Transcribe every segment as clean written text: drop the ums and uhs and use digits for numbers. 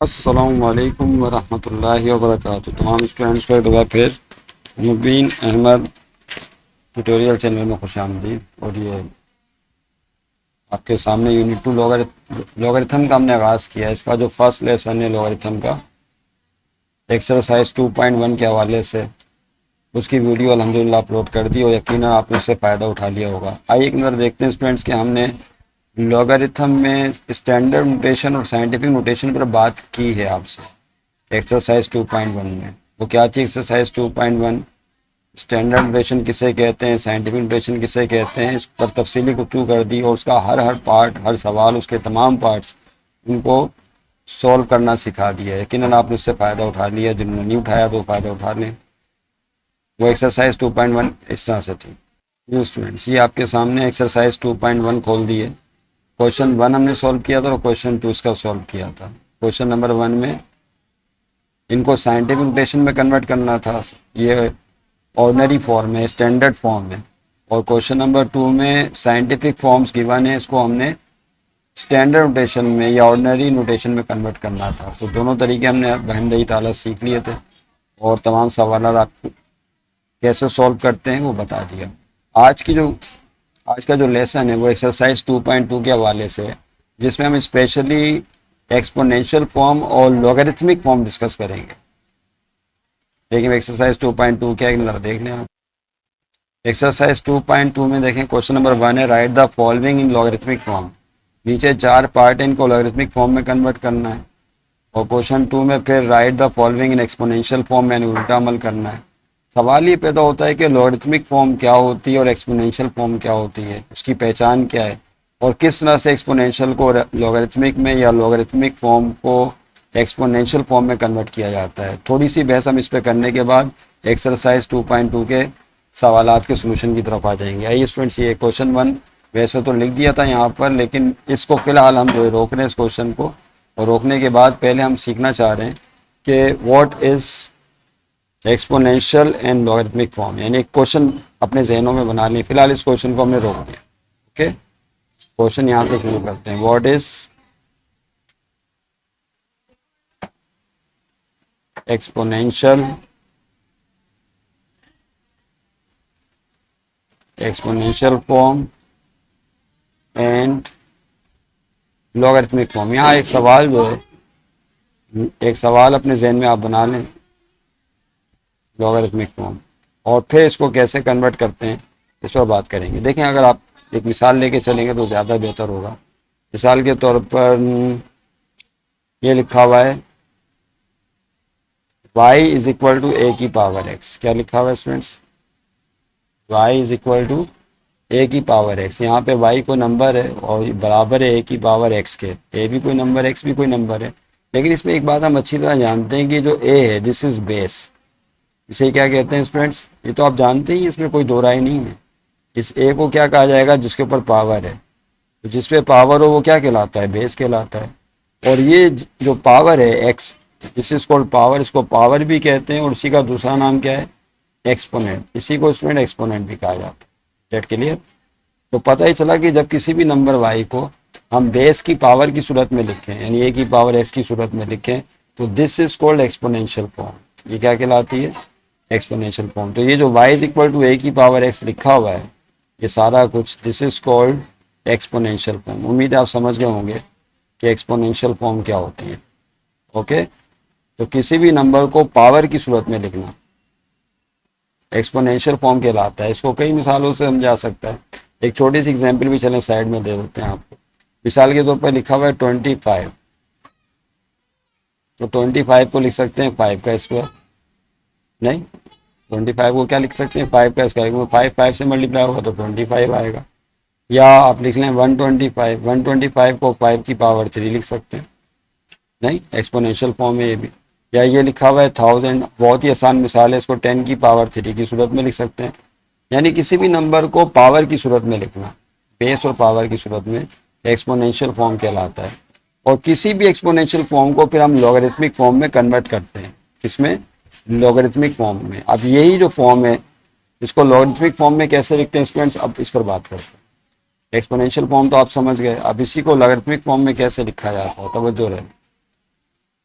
अस्सलामुअलैकुम वरहमतुल्लाहि वबरकातुहू। तमाम स्टूडेंट्स को एक दफ़ा फिर मुबीन अहमद ट्यूटोरियल चैनल में खुशामदीद। और ये आपके सामने यूनिट 2 लॉगरिथम का हमने आगाज़ किया है। इसका जो फर्स्ट लेसन है लॉगरिथम का एक्सरसाइज 2.1 के हवाले से उसकी वीडियो अल्हम्दुलिल्लाह अपलोड कर दी और यकीनन आपने उससे फ़ायदा उठा लिया होगा। आइए एक नज़र देखते हैं स्टूडेंट्स कि हमने लॉगरिथम में स्टैंडर्ड नोटेशन और साइंटिफिक नोटेशन पर बात की है आपसे एक्सरसाइज 2.1 में। वो क्या थी एक्सरसाइज 2.1? स्टैंडर्ड नोटेशन किसे कहते हैं, साइंटिफिक नोटेशन किसे कहते हैं, इस पर तफसीली गुफ्तगू कर दी और उसका हर पार्ट, हर सवाल, उसके तमाम पार्ट्स उनको सॉल्व करना सिखा दिया है। यकीनन आपने उससे फ़ायदा उठा लिया। जिन्होंने नहीं उठाया तो फ़ायदा उठा लें। वो एक्सरसाइज 2.1 इस तरह से थी। ये स्टूडेंट्स, ये आपके सामने एक्सरसाइज 2.1 खोल दिए। क्वेश्चन 1 हमने सॉल्व किया था और क्वेश्चन 2 इसका सॉल्व किया था। क्वेश्चन नंबर 1 में इनको साइंटिफिक नोटेशन में कन्वर्ट करना था, ये ऑर्डिनरी फॉर्म है, स्टैंडर्ड फॉर्म है। और क्वेश्चन नंबर 2 में साइंटिफिक फॉर्म्स गिवन है, इसको हमने स्टैंडर्ड नोटेशन में या ऑर्डिनरी नोटेशन में कन्वर्ट करना था। तो दोनों तरीके हमने बहमदई ताला सीख लिए थे और तमाम सवाल आपको कैसे सॉल्व करते हैं वो बता दिया। आज का जो लेसन है वो एक्सरसाइज 2.2 के हवाले से है, जिसमें हम स्पेशली एक्सपोनेंशियल फॉर्म और लॉगरिथमिक फॉर्म डिस्कस करेंगे। लेकिन एक्सरसाइज 2.2 क्या है देख लें आप। एक्सरसाइज 2.2 में देखें क्वेश्चन नंबर 1 है right the following in logarithmic form. नीचे 4 पार्ट है, इनको लॉगरिथमिक फॉर्म में कन्वर्ट करना है। और क्वेश्चन 2 में फिर right the following in exponential form में उल्टा अमल करना है। सवाल ये पैदा होता है कि लॉगरिथमिक फॉर्म क्या होती है और एक्सपोनेंशियल फॉर्म क्या होती है, उसकी पहचान क्या है और किस तरह से एक्सपोनेंशियल को लॉगरिथमिक में या लॉगरिथमिक फॉर्म को एक्सपोनेंशियल फॉर्म में कन्वर्ट किया जाता है। थोड़ी सी बहस हम इस पर करने के बाद एक्सरसाइज 2.2 के सवालात के सोल्यूशन की तरफ आ जाएंगे। आइए स्टूडेंट्स, ये क्वेश्चन 1 वैसे तो लिख दिया था यहाँ पर, लेकिन इसको फिलहाल हम जो रोक रहे हैं इस क्वेश्चन को। और रोकने के बाद पहले हम सीखना चाह रहे हैं कि what is exponential and logarithmic form, यानी एक क्वेश्चन अपने जहनों में बना लें। फिलहाल इस क्वेश्चन को हमने रोक दिया। ओके, क्वेश्चन यहाँ से शुरू करते हैं। What is exponential form and logarithmic form. यहाँ एक सवाल जो है, एक सवाल अपने जहन में आप बना लें लॉगरिथमिक फॉर्म, और फिर इसको कैसे कन्वर्ट करते हैं इस पर बात करेंगे। देखें, अगर आप एक मिसाल लेके चलेंगे तो ज़्यादा बेहतर होगा। मिसाल के तौर पर ये लिखा हुआ है y is equal to a की पावर x। क्या लिखा हुआ है students? y is equal to a की पावर x। यहाँ पे y कोई नंबर है और बराबर है ए की पावर x के। a भी कोई नंबर, x भी कोई नंबर है। लेकिन इसमें एक बात हम अच्छी तरह जानते हैं कि जो a है दिस इज बेस। इसे क्या कहते हैं स्टूडेंट्स? ये तो आप जानते ही, इसमें कोई दो राय नहीं है। इस ए को क्या कहा जाएगा? जिसके ऊपर पावर है। तो जिस पे पावर हो वो क्या कहलाता है? बेस कहलाता है। और ये जो पावर है x, this is called power, इसको पावर भी कहते हैं और इसी का दूसरा नाम क्या है? एक्सपोनेंट। इसी को स्टूडेंट एक्सपोनेंट भी कहा जाता है। That clear? तो पता ही चला कि जब किसी भी नंबर वाई को हम बेस की पावर की सूरत में लिखें, यानी ए की पावर एक्स की सूरत में लिखें, तो this is called exponential form. ये क्या कहलाती है? Exponential form. तो ये जो y is equal to a की पावर x लिखा हुआ है, ये सारा कुछ this is called exponential form. उम्मीद है आप समझ गए होंगे कि एक्सपोनेंशियल फॉर्म क्या होती है। ओके, तो किसी भी नंबर को पावर की सूरत में लिखना एक्सपोनेंशियल फॉर्म कहलाता है। इसको कई मिसालों से समझा सकता है। एक छोटी सी एग्जाम्पल भी चलें साइड में दे देते हैं आपको। मिसाल के तौर पर लिखा हुआ है 25, तो 25 को लिख सकते हैं 5 का स्क्वायर। नहीं, 25 को क्या लिख सकते हैं? 5 का स्क्वायर। 5 से मल्टीप्लाई होगा तो 25 आएगा। या आप लिख लें 125 को 5 की पावर 3 लिख सकते हैं। नहीं, एक्सपोनेंशियल फॉर्म है ये भी। या ये लिखा हुआ है 1000, बहुत ही आसान मिसाल है, इसको 10 की पावर 3 की सूरत में लिख सकते हैं। यानी किसी भी नंबर को पावर की सूरत में लिखना, बेस और पावर की सूरत में, एक्सपोनेंशियल फॉर्म कहलाता है। और किसी भी एक्सपोनेंशियल फॉर्म को फिर हम लॉगरिथमिक फॉर्म में कन्वर्ट करते हैं। किसमें? लॉगरिथमिक फॉर्म में। अब यही जो फॉर्म है इसको लॉगरिथमिक फॉर्म में कैसे लिखते हैं स्टूडेंट्स, अब इस पर बात करते हैं। एक्सपोनेंशियल फॉर्म तो आप समझ गए। अब इसी को लॉगरिथमिक फॉर्म में कैसे लिखा जाता है, तवज्जो रहे।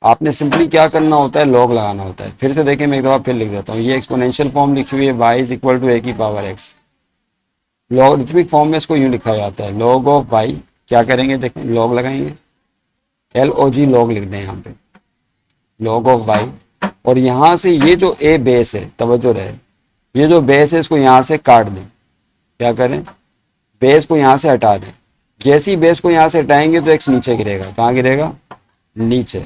आपने सिंपली क्या करना होता है, लॉग लगाना होता है। फिर से देखें, मैं एक दफ़ा फिर लिख देता हूँ। ये एक्सपोनेंशियल फॉर्म लिखी हुई है y is equal to a की पावर x। लॉगरिथमिक फॉर्म में इसको यूँ लिखा जाता है लॉग ऑफ y। क्या करेंगे, देखें, लॉग लगाएंगे, LOG लॉग लिख दें यहाँ पे, लॉग ऑफ y। और यहाँ से ये जो a बेस है, तवज्जो रहे, ये जो बेस है इसको यहाँ से काट दें। क्या करें, बेस को यहाँ से हटा दें। जैसे ही बेस को यहाँ से हटाएंगे तो x नीचे गिरेगा। कहाँ गिरेगा, नीचे।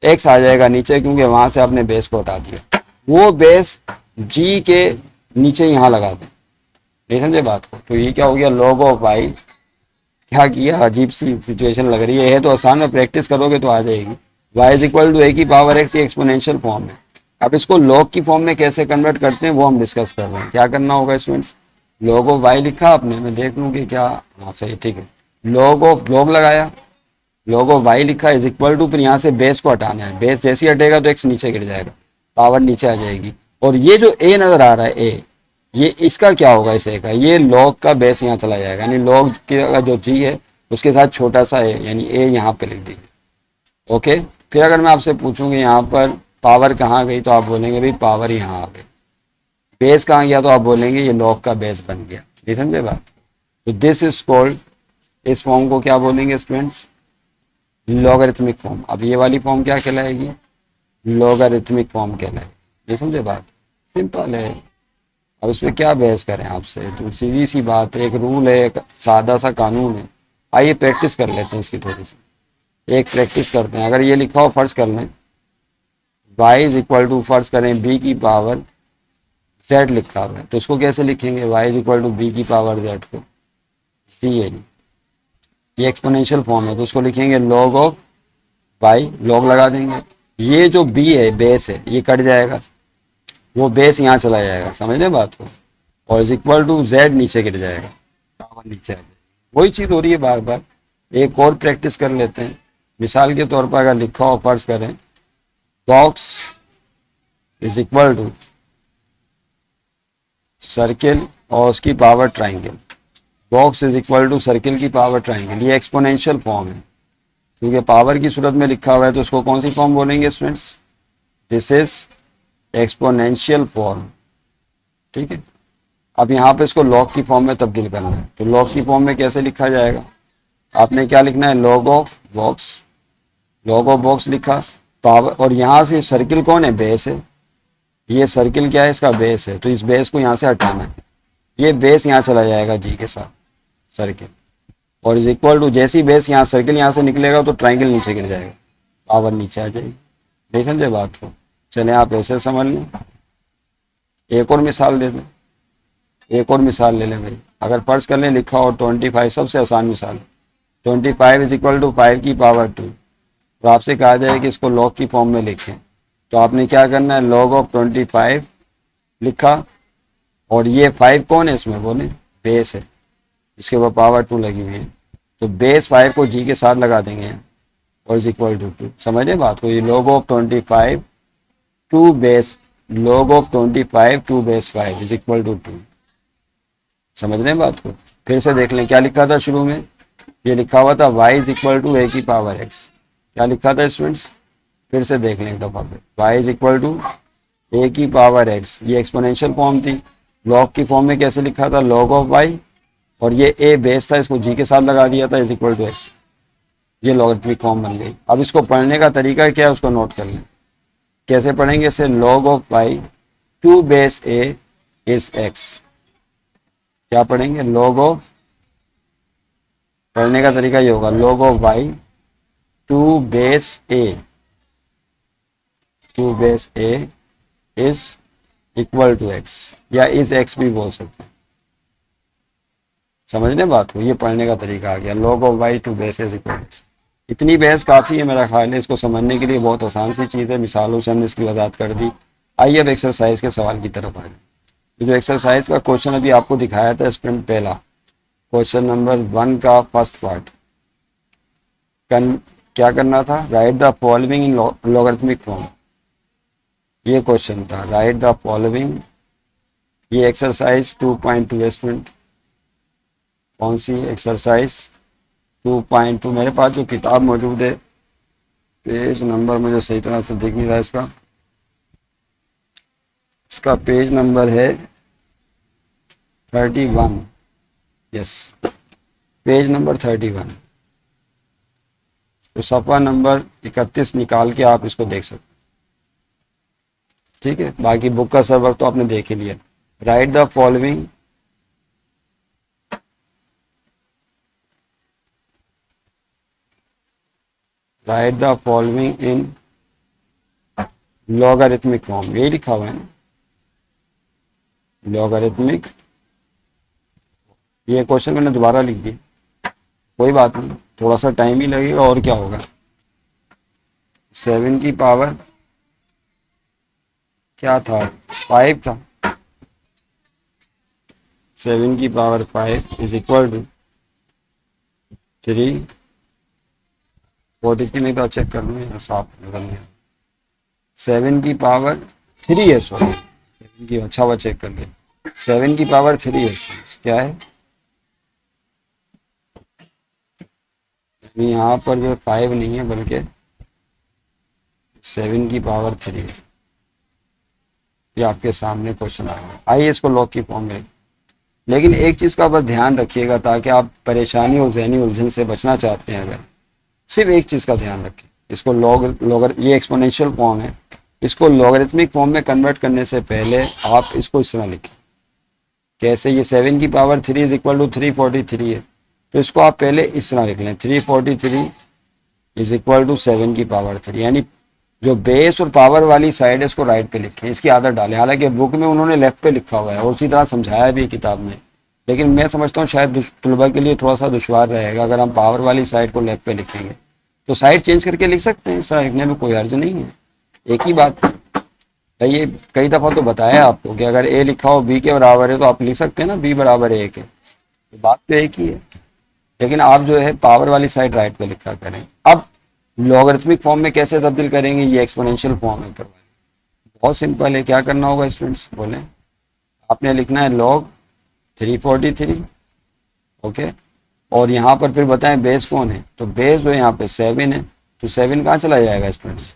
एक्स आ जाएगा नीचे, क्योंकि वहां से आपने बेस को हटा दिया। वो बेस जी के नीचे यहाँ लगा दें। नहीं समझे बात को? तो ये क्या हो गया, लॉग ऑफ वाई। क्या किया, अजीब सी सिचुएशन लग रही है तो आसान में प्रैक्टिस करोगे तो आ जाएगी। Y is equal to a की पावर एक्स, ये एक्सपोनेंशियल फॉर्म है। अब इसको लॉग की फॉर्म में कैसे कन्वर्ट करते हैं वो हम डिस्कस कर रहे हैं। क्या करना होगा स्टूडेंट्स, लॉग ऑफ वाई लिखा आपने, मैं देख लूँ कि क्या, हाँ सही, ठीक है। लॉग ऑफ लॉग लगाया, लॉग ऑफ वाई लिखा इज इक्वल टू, फिर यहाँ से बेस को हटाना है। बेस जैसे ही हटेगा तो एक्स नीचे गिर जाएगा, पावर नीचे आ जाएगी। और ये जो ए नजर आ रहा है ए, ये इसका क्या होगा, इस ए का, ये लॉग का बेस यहाँ चला जाएगा, यानी लॉग का जो जी है उसके साथ छोटा सा ए, यानी ए यहाँ पे लिख दीजिए। ओके, फिर अगर मैं आपसे पूछूंगी यहाँ पर पावर कहाँ गई, तो आप बोलेंगे भाई पावर यहाँ आ गई। बेस कहाँ गया, तो आप बोलेंगे ये लॉग का बेस बन गया। नहीं समझे बात? तो दिस इज कॉल्ड, इस फॉर्म को क्या बोलेंगे स्टूडेंट्स, लॉगरिथमिक फॉर्म। अब ये वाली फॉर्म क्या कहलाएगी, लॉगरिथमिक फॉर्म कहलाएगी। ये समझे बात, सिंपल है। अब इसमें क्या बहस करें आपसे, तो सीधी सी बात है, एक रूल है, एक सादा सा कानून है। आइए प्रैक्टिस कर लेते हैं इसकी थोड़ी सी, एक प्रैक्टिस करते हैं। अगर ये लिखा हो, फर्ज कर लें y इज इक्वल टू, फर्ज करें b की पावर z लिखा हुआ है, तो उसको कैसे लिखेंगे, y is equal to b की पावर z को, सी है, ये एक्सपोनेंशियल फॉर्म है, तो उसको लिखेंगे लॉग ऑफ वाई, लॉग लगा देंगे। ये जो बी है, बेस है, ये कट जाएगा, वो बेस यहाँ चला जाएगा, समझ लें बात को, और इज इक्वल टू जेड नीचे गिर जाएगा, पावर नीचे आ जाएगी। वही चीज़ हो रही है बार बार। एक और प्रैक्टिस कर लेते हैं। मिसाल के तौर पर अगर लिखा हो, फर्ज करें box is equal to circle और उसकी power triangle, box is equal to circle की पावर ट्राइंगल। ये एक्सपोनेंशियल फॉर्म है, क्योंकि पावर की सूरत में लिखा हुआ है, तो उसको कौन सी फॉर्म बोलेंगे students, this is exponential form. ठीक है, अब यहाँ पे इसको लॉग की फॉर्म में तब्दील करना है, तो लॉग की फॉर्म में कैसे लिखा जाएगा, आपने क्या लिखना है, log of box, log of box लिखा, पावर, और यहाँ से सर्किल कौन है, बेस है, ये सर्किल क्या है, इसका बेस है, तो इस बेस को यहाँ से हटाना है। ये बेस यहाँ चला जाएगा जी के साथ, सर्किल, और इज इक्वल टू, जैसी बेस यहाँ, सर्किल यहाँ से निकलेगा तो ट्राइंगल नीचे गिर जाएगा, पावर नीचे आ जाएगी। नहीं समझे बात को? चले आप ऐसे समझ लें। एक और मिसाल दे दें, एक और मिसाल ले लें भाई। अगर फर्ज कर लें लिखा हो 25, सबसे आसान मिसाल, 25 इज इक्वल टू 5 की पावर 2, तो आपसे कहा जाए कि इसको लॉग की फॉर्म में लिखें, तो आपने क्या करना है, लॉग ऑफ 25 लिखा, और ये 5 कौन है इसमें, बोले बेस है, इसके ऊपर पावर 2 लगी हुई है, तो बेस 5 को जी के साथ लगा देंगे और इज इक्वल टू 2। समझ लें बात को, ये log of 25 to base, log of 25 to base 5 is equal to 2। समझ लें बात को? फिर से देख लें, क्या लिखा था शुरू में, ये लिखा हुआ था y is equal to a की पावर x। क्या लिखा था स्टूडेंट्स, फिर से देख लें एक दफा पे, y is equal to a की पावर x, ये एक्सपोनेंशियल फॉर्म थी। लॉग की फॉर्म में कैसे लिखा था, लॉग ऑफ y, और ये a बेस था, इसको g के साथ लगा दिया था, इज इक्वल टू x, ये लॉगरिथमिक फॉर्म बन गई। अब इसको पढ़ने का तरीका क्या है, उसको नोट कर लें। कैसे पढ़ेंगे इसे, log of y to base a is x। क्या पढ़ेंगे, लॉग ऑफ, पढ़ने का तरीका ये होगा, log of y to base a, to base a is equal to x, या इज x भी बोल सकते हैं। समझने बात को, ये पढ़ने का तरीका आ गया, log of y to base is equal to x। इतनी बहस काफ़ी है मेरा ख्याल है, इसको समझने के लिए बहुत आसान सी चीज़ है, मिसालों से हमने इसकी वजाहत कर दी। आइए अब एक्सरसाइज के सवाल की तरफ आए। जो एक्सरसाइज का क्वेश्चन अभी आपको दिखाया था स्टूडेंट, पहला क्वेश्चन नंबर 1 का फर्स्ट पार्ट, क्या करना था, right the following in logarithmic form, ये क्वेश्चन था, राइट द फॉलोइंग। ये एक्सरसाइज 2.2 है स्टूडेंट, कौन सी एक्सरसाइज 2.2 मेरे पास जो किताब मौजूद है, पेज नंबर मुझे सही तरह से दिख नहीं रहा है इसका। इसका पेज नंबर है 31। Yes, page number 31। तो सफ़ा नंबर 31 निकाल के आप इसको देख सकते। ठीक है, बाकी बुक का सबक तो आपने देख ही लिया। Right the following in logarithmic form, यही लिखा हुआ है ना, लॉगरिथमिक। ये क्वेश्चन मैंने दोबारा लिख दिया, कोई बात नहीं, थोड़ा सा टाइम ही लगेगा और क्या होगा। 7 की पावर क्या था, 5 था। 7 की पावर 5 इज इक्वल टू 343। नहीं तो चेक कर लो यहाँ साफ निकल गया। 7 की पावर 3 है, सॉरी 7 की, अच्छा हुआ चेक कर लिया। 7 की पावर 3 है, क्या है यहाँ पर जो 5 नहीं है बल्कि 7 की पावर 3 है। ये आपके सामने क्वेश्चन आएगा, आइए इसको लॉग की फॉर्म में। लेकिन एक चीज़ का बस ध्यान रखिएगा, ताकि आप परेशानी और जहनी उलझन से बचना चाहते हैं अगर, सिर्फ एक चीज़ का ध्यान रखें, इसको ये एक्सपोनेंशियल फॉर्म है, इसको लॉगरिथमिक फॉर्म में कन्वर्ट करने से पहले आप इसको इस तरह लिखें। कैसे, ये 7 की पावर 3 इज इक्वल टू 343 है, तो इसको आप पहले इस तरह लिख लें, 343 इज इक्वल टू 7 की पावर 3, यानी जो बेस और पावर वाली साइड है उसको राइट पे लिखें, इसकी आदत डालें। हालांकि बुक में उन्होंने लेफ्ट पे लिखा हुआ है और उसी तरह समझाया भी किताब में, लेकिन मैं समझता हूँ शायद तलबा के लिए थोड़ा सा दुश्वार रहेगा अगर हम पावर वाली साइड को लेफ्ट पे लिखेंगे। तो साइड चेंज करके लिख सकते हैं, इस तरह लिखने में कोई हर्ज नहीं है। एक ही बात भाई, ये कई दफ़ा तो बताया आपको कि अगर ए लिखा हो बी के बराबर है तो आप लिख सकते हैं ना बी बराबर ए के, तो बात तो एक ही है। लेकिन आप जो है पावर वाली साइड राइट पे लिखा करें। अब लॉगरिथमिक फॉर्म में कैसे तब्दील करेंगे, ये एक्सपोनेंशियल फॉर्म में करवाएंगे। बहुत सिंपल है, क्या करना होगा स्टूडेंट्स बोलें, आपने लिखना है log 343, ओके, और यहाँ पर फिर बताएं बेस कौन है, तो बेस जो है यहाँ पे 7 है, तो 7 कहाँ चला जाएगा स्टूडेंट्स,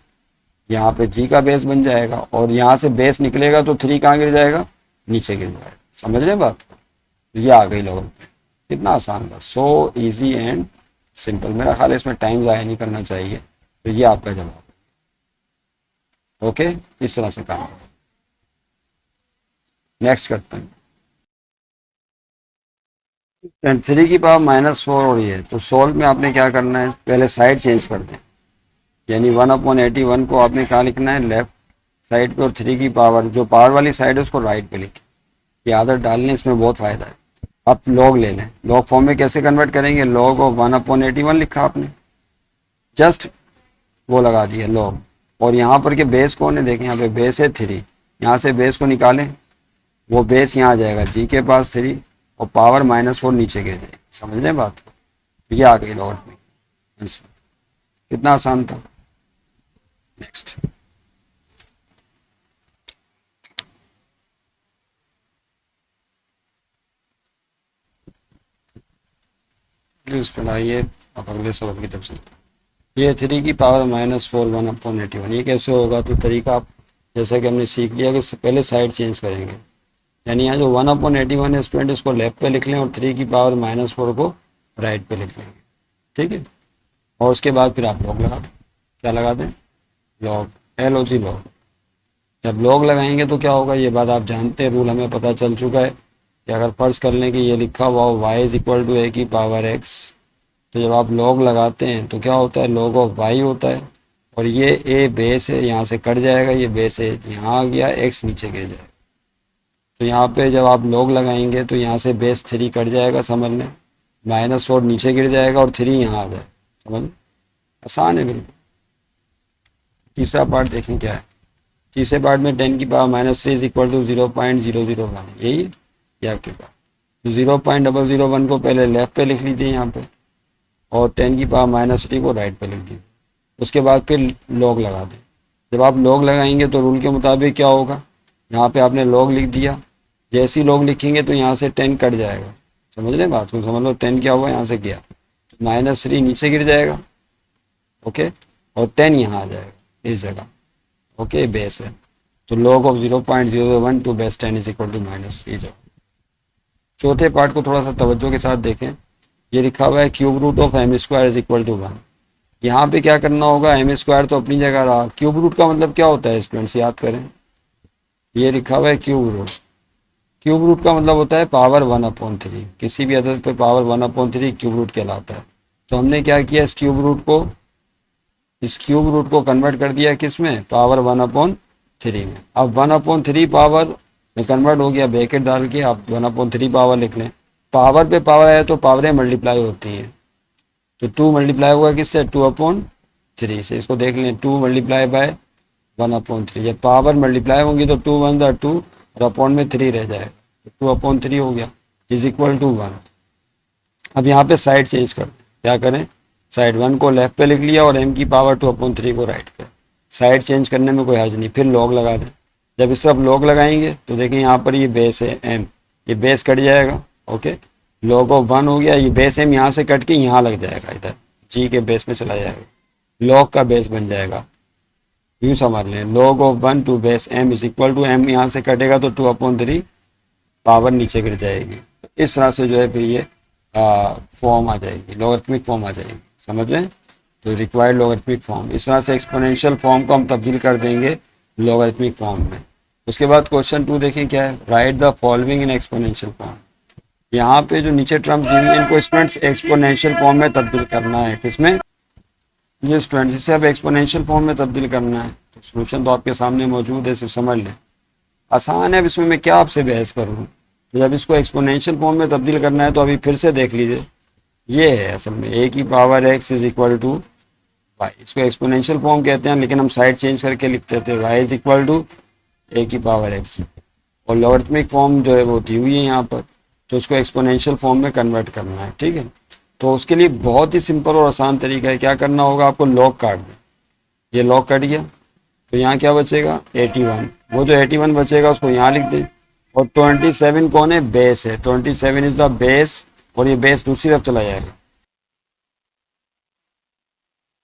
यहाँ पे जी का बेस बन जाएगा, और यहाँ से बेस निकलेगा तो 3 कहाँ गिर जाएगा, नीचे गिर जाएगा। समझ रहे बात, तो ये आ गई लॉगरिथम। कितना आसान था, सो इजी एंड सिंपल। मेरा ख्याल है इसमें टाइम ज़ाया नहीं करना चाहिए। तो ये आपका जवाब, ओके, इस तरह से काम। नेक्स्ट करते हैं, 3 की पावर -4 हो रही है, तो सोल्व में आपने क्या करना है, पहले साइड चेंज कर दें, यानी 1/81 को आपने कहाँ लिखना है, लेफ्ट साइड पे, और 3 की पावर जो पावर वाली साइड है उसको राइट पे लिखें। ये आदत डालने इसमें बहुत फ़ायदा है। आप लॉग ले लें, लॉग फॉर्म में कैसे कन्वर्ट करेंगे, लॉग ऑफ 1/81 लिखा आपने, जस्ट वो लगा दिया लॉग, और यहाँ पर के बेस कौन है, देखें यहाँ पे बेस है 3, यहाँ से बेस को निकालें, वो बेस यहाँ आ जाएगा जी के पास 3, और पावर -4 नीचे गिर जाएगी। समझ लें बात को, ये आ गई लॉग में आंसर। कितना आसान था। नेक्स्ट, प्लीज पढ़ाइए आप अगले सबक की तरफ से। ये 3 की पावर -4 1/81, ये कैसे होगा, तो तरीका आप जैसा कि हमने सीख लिया कि पहले साइड चेंज करेंगे, यानी यहाँ जो 1/81 है स्टूडेंट इसको लेफ्ट पे लिख लें, और 3 की पावर -4 को राइट पे लिख लेंगे, ठीक है। और उसके बाद फिर आप लॉग लगा दें, क्या लगा दें, लॉग, LOG लॉग। जब लॉग लगाएंगे तो क्या होगा, ये बात आप जानते हैं, रूल हमें पता चल चुका है कि अगर फर्ज कर लें कि ये लिखा हुआ हो y is equal to a की पावर x, तो जब आप लॉग लगाते हैं तो क्या होता है, लॉग ऑफ y होता है, और ये a बेस है, यहाँ से कट जाएगा, ये बेस है यहाँ आ गया, x नीचे गिर जाएगा। तो यहाँ पे जब आप लॉग लगाएंगे तो यहाँ से बेस 3 कट जाएगा, समझ लें, -4 नीचे गिर जाएगा और 3 यहाँ आ जाए। समझ, आसान है बिल्कुल। तीसरा पार्ट देखें क्या है, तीसरे पार्ट में 10 की पावर -3 इज इक्वल टू 0.001, यही है ये आपके पास। तो 0.001 को पहले लेफ्ट पे लिख लीजिए यहाँ पे, और 10 की पावर -3 को राइट पे लिख दीजिए। उसके बाद फिर लॉग लगा दें। जब आप लॉग लगाएंगे तो रूल के मुताबिक क्या होगा, यहाँ पे आपने लॉग लिख दिया, जैसे ही लॉग लिखेंगे तो यहाँ से 10 कट जाएगा, समझ रहे बात को, समझ लो 10 क्या हुआ यहाँ से गया, तो -3 नीचे गिर जाएगा, ओके, और 10 यहाँ आ जाएगा इस जगह, ओके, बेस है, तो log of 0.001 to base 10 is equal to -3 जब। चौथे पार्ट को थोड़ा सा तवज्जो के साथ देखें, ये लिखा हुआ है cube root of M square is equal to 1। यहाँ पे क्या करना होगा, एम स्क्वायर तो अपनी जगह रहा, क्यूब रूट का मतलब क्या होता है स्टूडेंट्स याद करें, ये लिखा हुआ है क्यूब रूट, क्यूब रूट का मतलब होता है पावर 1/3, किसी भी अदद पे पावर 1/3 क्यूब रूट कहलाता है। तो हमने क्या किया, इस क्यूब रूट को कन्वर्ट कर दिया किस में, पावर 1/3 में। अब 1/3 पावर में कन्वर्ट हो गया, ब्रैकेट डाल के आप 1/3 पावर लिख लें। पावर पे पावर आया तो पावरें मल्टीप्लाई होती हैं, तो 2 मल्टीप्लाई होगा किससे, 2/3 से। इसको देख लें, 2 मल्टीप्लाई बाय 1/3, जब पावर मल्टीप्लाई होंगी तो 2 1 2 और अपॉन में 3 रह जाएगा, तो 2/3 हो गया इज इक्वल टू 1। अब यहाँ पे साइड चेंज कर दें, क्या करें, साइड 1 को लेफ्ट पे लिख लिया और m की पावर 2/3 को राइट पे। साइड चेंज करने में कोई हर्ज नहीं, फिर लॉग लगा दें। जब इस तरफ लॉग लगाएंगे तो देखें यहाँ पर ये बेस है m, ये बेस कट जाएगा, ओके, लॉग ऑफ 1 हो गया, ये बेस m यहाँ से कट के यहाँ लग जाएगा, इधर g के बेस में चला जाएगा, लॉग का बेस बन जाएगा। यूँ समझ लें, log of 1 to base m is equal to m, यहाँ से कटेगा तो 2/3 पावर नीचे गिर जाएगी। इस तरह से जो है फिर ये फॉर्म आ जाएगी, लॉगरिथमिक फॉर्म आ जाएगी, समझ रहे हैं, तो रिक्वायर्ड लॉगरिथमिक फॉर्म। इस तरह से एक्सपोनेंशियल फॉर्म को हम तब्दील कर देंगे लॉगरिथमिक फॉर्म में। उसके बाद क्वेश्चन 2 देखें क्या है, right the following in exponential form. यहाँ पे जो नीचे टर्म्स दी हुई हैं इनको स्टूडेंट्स एक्सपोनेंशियल फॉर्म में तब्दील करना है, किसमें, ये स्टूडेंट्स इसे अब एक्सपोनेंशियल फॉर्म में तब्दील करना है। तो सोल्यूशन तो आपके सामने मौजूद है, सिर्फ समझ लें, आसान है। अब इसमें मैं क्या आपसे बहस करूँ, तो जब इसको एक्सपोनेंशियल फॉर्म में तब्दील करना है तो अभी फिर से देख लीजिए, ये है असल में a की power x is equal to Y, इसको एक्सपोनेंशियल फॉर्म कहते हैं, लेकिन हम साइड चेंज करके लिखते थे y is equal to a की पावर x, और लॉगरिथमिक फॉर्म जो है वो दी हुई है यहाँ पर, तो उसको एक्सपोनेंशियल फॉर्म में कन्वर्ट करना है, ठीक है। तो उसके लिए बहुत ही सिंपल और आसान तरीका है, क्या करना होगा, आपको लॉग काट दें, ये लॉग कट गया तो यहाँ क्या बचेगा 81, वो जो 81 बचेगा उसको यहाँ लिख दें, और 27 कौन है, बेस है, 27 इज द बेस, और ये बेस दूसरी तरफ चला जाएगा,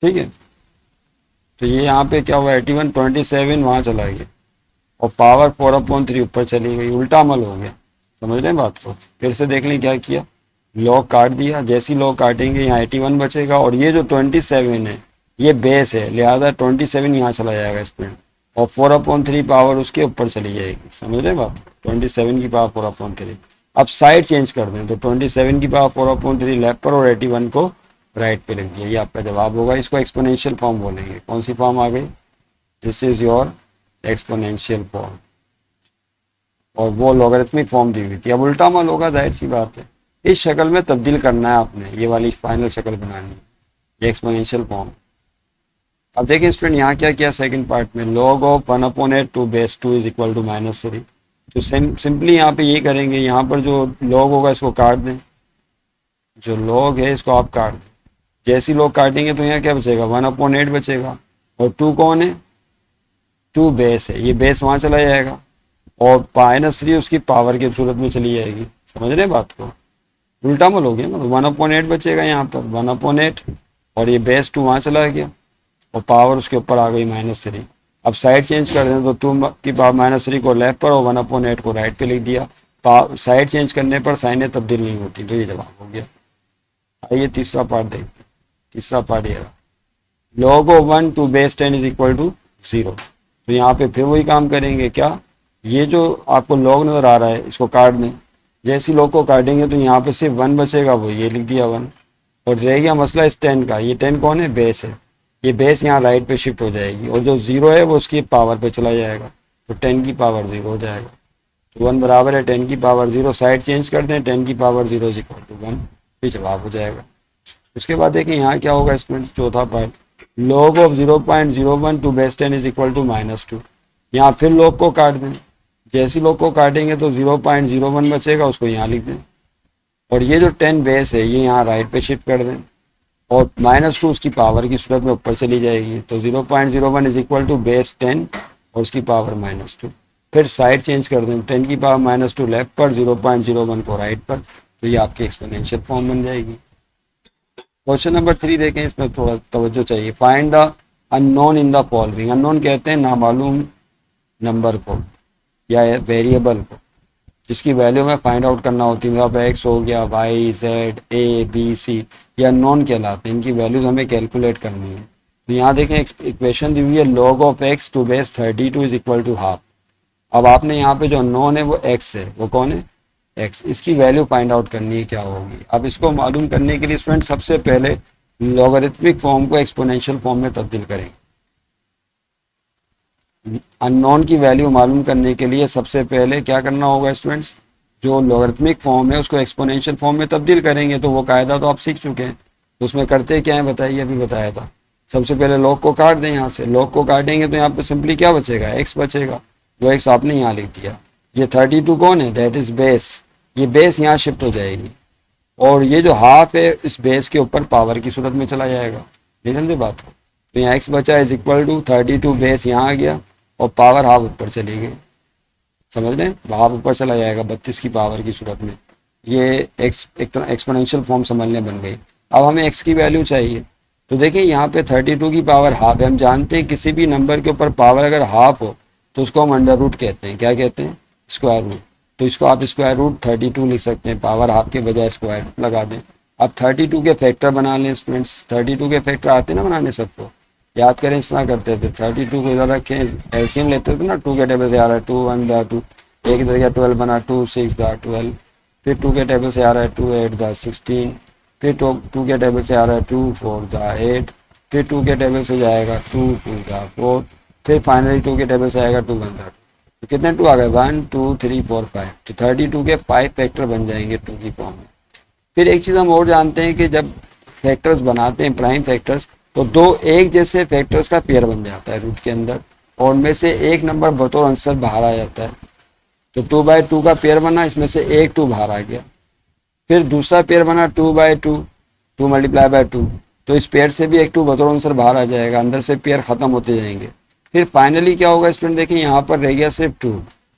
ठीक है। तो ये यहाँ पे क्या हुआ 81, 27 वहाँ चला गया, और पावर 4/3 ऊपर चली गई, उल्टा अमल हो गया, समझ रहे हैं बात को। फिर से देख लें क्या किया, लॉग काट दिया, जैसी लॉग काटेंगे यहाँ 81 बचेगा, और ये जो 27 है ये बेस है, लिहाजा 27 यहाँ चला जाएगा स्पीड, और 4/3 पावर उसके ऊपर चली जाएगी, समझ रहे हैं बात, 27 की पावर 4/3। अब साइड चेंज कर दें तो 27 की पावर 4/3 लेफ्ट पर और 81 को राइट पे लिख दिया, ये आपका जवाब होगा। इसको एक्सपोनेंशियल फॉर्म बोलेंगे। कौन सी फॉर्म आ गई, this is your exponential form, और वो लॉगरिथमिक फॉर्म दी हुई थी। अब उल्टा अमल होगा, जाहिर सी बात है, इस शक्ल में तब्दील करना है आपने, ये वाली फाइनल शक्ल बनानी है, ये एक्सपोनेंशियल फॉर्म। अब देखिए स्टूडेंट यहाँ क्या किया सेकंड पार्ट में, log of 1/8 to base 2 is equal to -3। तो सिंपली यहाँ पे ये करेंगे, यहाँ पर जो log होगा इसको काट दें, जो log है इसको आप काट दें, जैसी log काटेंगे तो यहाँ क्या बचेगा 1/8 बचेगा, और 2 कौन है, 2 बेस है, ये बेस वहाँ चला जाएगा, और -3 उसकी पावर की सूरत में चली जाएगी, समझ रहे हैं बात को, उल्टा अमल हो गया ना, 1/8 बचेगा यहाँ पर 1/8, और ये बेस 2 वहाँ चला गया, और पावर उसके ऊपर आ गई -3। अब साइड चेंज कर दें तो 2 की पावर -3 को लेफ्ट पर और 1/8 को राइट पे लिख दिया। साइड चेंज करने पर साइनें तब्दील नहीं होती, तो ये जवाब हो गया। आइए तीसरा पार्ट देखते हैं। तीसरा पार्ट ये रहा, log of 1 to base 10 is equal to 0। तो यहाँ पे फिर वही काम करेंगे, क्या, ये जो आपको log नज़र आ रहा है इसको काट दें, जैसी log को काटेंगे तो यहाँ पे सिर्फ 1 बचेगा, वो ये लिख दिया 1, और रह गया मसला इस 10 का, ये 10 कौन है, बेस है, ये बेस यहाँ राइट पे शिफ्ट हो जाएगी, और जो 0 है वो उसकी पावर पे चला जाएगा, तो 10 की पावर 0 हो जाएगा। तो 1 बराबर है 10 की पावर 0, साइड चेंज कर दें, 10 की पावर 0 इज इक्वल टू 1, ये जवाब हो जाएगा। उसके बाद देखिए यहाँ क्या होगा स्टूडेंट्स, चौथा part, log of 0.01 to base 10 is equal to -2। यहाँ फिर log को काट दें, जैसी log को काटेंगे तो 0.01 बचेगा, उसको यहाँ लिख दें, और ये जो 10 बेस है ये यहाँ राइट पे शिफ्ट कर दें, और -2 उसकी पावर की सूरत में ऊपर चली जाएगी, तो 0.01 इज इक्वल टू बेस 10 और उसकी पावर -2। फिर साइड चेंज कर दें, 10 की पावर -2 लेफ्ट पर, 0.01 को राइट पर, तो ये आपकी एक्सपोनेंशियल फॉर्म बन जाएगी। क्वेश्चन नंबर 3 देखें, इसमें थोड़ा तवज्जो चाहिए। Find the unknown in the following. Unknown कहते हैं नामालूम नंबर को या वेरिएबल को जिसकी वैल्यू में फाइंड आउट करना होती है। अब एक्स हो गया, वाई, जेड, ए, बी, सी, ये अननोन कहलाते हैं। इनकी वैल्यूज हमें कैलकुलेट करनी है। तो यहाँ देखें इक्वेशन दी हुई है log of X to base 32 is equal to half. अब आपने यहाँ पे जो अननोन है वो एक्स है, वो कौन है, एक्स। इसकी वैल्यू फाइंड आउट करनी है क्या होगी। अब इसको मालूम करने के लिए स्टूडेंट सबसे पहले लॉगरिथमिक फॉर्म को एक्सपोनेंशियल फॉर्म में तब्दील करेंगे। अननोन की वैल्यू मालूम करने के लिए सबसे पहले क्या करना होगा स्टूडेंट्स, जो लॉगरिथमिक फॉर्म है उसको एक्सपोनेंशियल फॉर्म में तब्दील करेंगे। तो वो कायदा तो आप सीख चुके हैं, तो उसमें करते क्या है बताइए, अभी बताया था। सबसे पहले लॉग को काट दें, यहाँ से लॉग को काटेंगे तो यहाँ पे सिंपली क्या बचेगा, एक्स बचेगा। वो एक्स आपने यहाँ लिख दिया। ये 32 कौन है, दैट इज बेस। ये बेस यहाँ शिफ्ट हो जाएगी और ये जो हाफ है इस बेस के ऊपर पावर की सूरत में चला जाएगा। नहीं समझे बात को। तो यहाँ एक्स बचा इज इक्वल टू 32 बेस यहाँ आ गया और पावर हाफ ऊपर चली गई। समझ लें, हाफ ऊपर चला जाएगा 32 की पावर की सूरत में। ये एक्स एक तरह एक्सपोनेंशियल फॉर्म समझने बन गई। अब हमें एक्स की वैल्यू चाहिए। तो देखिए यहाँ पे 32 की पावर हाफ है। हम जानते हैं किसी भी नंबर के ऊपर पावर अगर हाफ हो तो उसको हम अंडर रूट कहते हैं। क्या कहते हैं, स्क्वायर रूट। तो इसको आप स्क्वायर रूट 32 लिख सकते हैं, पावर हाफ के बजाय स्क्वायर लगा दें। अब 32 के फैक्टर बना लें स्टूडेंट्स। 32 के फैक्टर आते हैं ना बनाने सबको, याद करें इस तरह करते थे। 32 को इधर रखें, एलसीएम लेते थे ना, 2 के टेबल से आ रहा है 2 1 द 2, एक इधर गया 12 बना 2 6 द 12, फिर 2 के टेबल से आ रहा है 2 8 द 16, फिर 2 के टेबल से आ रहा है 2 4 द 8, फिर 2 के टेबल से जाएगा 2 2 द 4, फिर फाइनली 2 के टेबल से आएगा 2 1 द 2। तो कितने 2 आ गए, 1 2 3 4 5। तो 32 के 5 फैक्टर बन जाएंगे 2 की फॉर्म में। फिर एक चीज़ हम और जानते हैं कि जब फैक्टर्स बनाते हैं प्राइम फैक्टर्स, तो दो एक जैसे फैक्टर्स का पेयर बन जाता है रूट के अंदर और उनमें से एक नंबर बतौर आंसर बाहर आ जाता है। तो 2/2 का पेयर बना, इसमें से एक 2 बाहर आ गया। फिर दूसरा पेयर बना 2/2, 2 मल्टीप्लाई बाय 2, तो इस पेयर से भी एक 2 बतौर आंसर बाहर आ जाएगा। अंदर से पेयर खत्म होते जाएंगे। फिर फाइनली क्या होगा स्टूडेंट, देखिए यहाँ पर रह गया सिर्फ 2।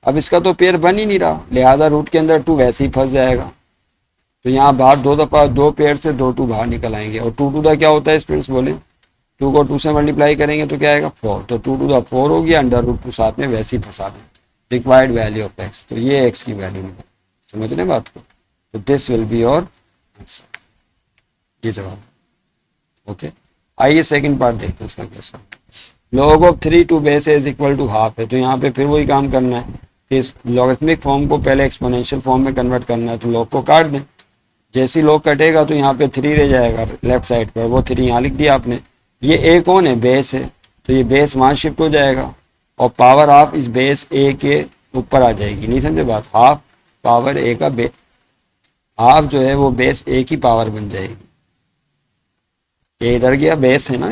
अब इसका तो पेयर बन ही नहीं रहा, लिहाजा रूट के अंदर 2 वैसे ही फंस जाएगा। तो यहाँ बाहर 2 दफ़ा 2 पेयर से 2 2 बाहर निकल आएंगे। और 2 2 दा क्या होता है स्टूडेंट्स बोले, 2 को 2 से मल्टीप्लाई करेंगे तो क्या आएगा 4। तो 2 2 दा 4 हो गया, अंडर रूट 2 साथ में वैसे ही फंसा दें। रिक्वायर्ड वैल्यू ऑफ एक्स, तो ये एक्स की वैल्यू निकल। समझ रहे बात को। तो this will be your answer, ये जवाब। ओके, आइए सेकंड पार्ट देखते हैं इसका कैसा। log of 3 to base is equal to half है। तो यहाँ पे फिर वही काम करना है कि इस लॉगरिथमिक फॉर्म को पहले एक्सपोनेंशियल फॉर्म में कन्वर्ट करना है। तो log को काट दें, जैसे log कटेगा तो यहाँ पे 3 रह जाएगा लेफ्ट साइड पर, वो 3 यहाँ लिख दिया आपने। ये ए कौन है, बेस है, तो ये बेस वहाँ शिफ्ट हो जाएगा और पावर हाफ इस बेस ए के ऊपर आ जाएगी। नहीं समझे बात, हाफ पावर ए का हाफ जो है वो बेस ए की पावर बन जाएगी। ए इधर गया, बेस है ना,